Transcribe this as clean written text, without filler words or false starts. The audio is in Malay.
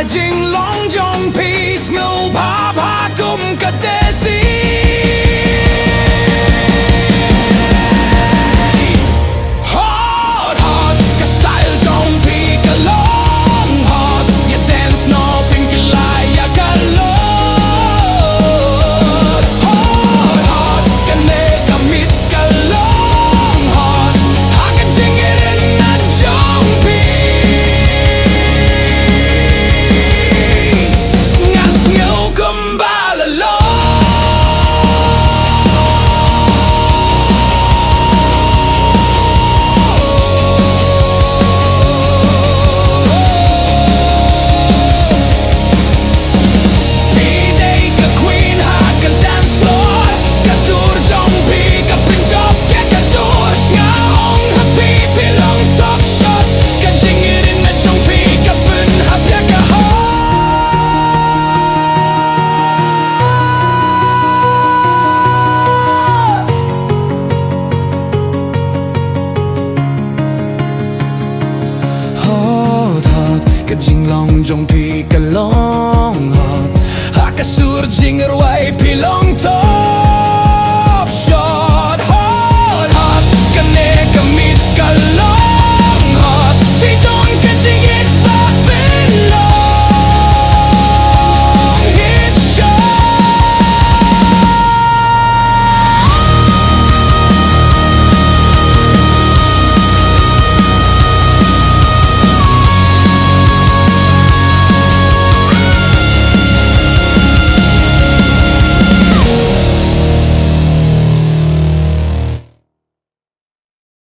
jing long jong peace ngô pa pa kum ka te si hot hot ka style jong pi ka long hot ya dance no pink lai ya ka lot hot hot ka ne ka mit ka long hot ha ka jing it in na jong pi ngas ngô kum ba la lo ka jing long jong pi ka long hot ha ka sur jing er wai pi long to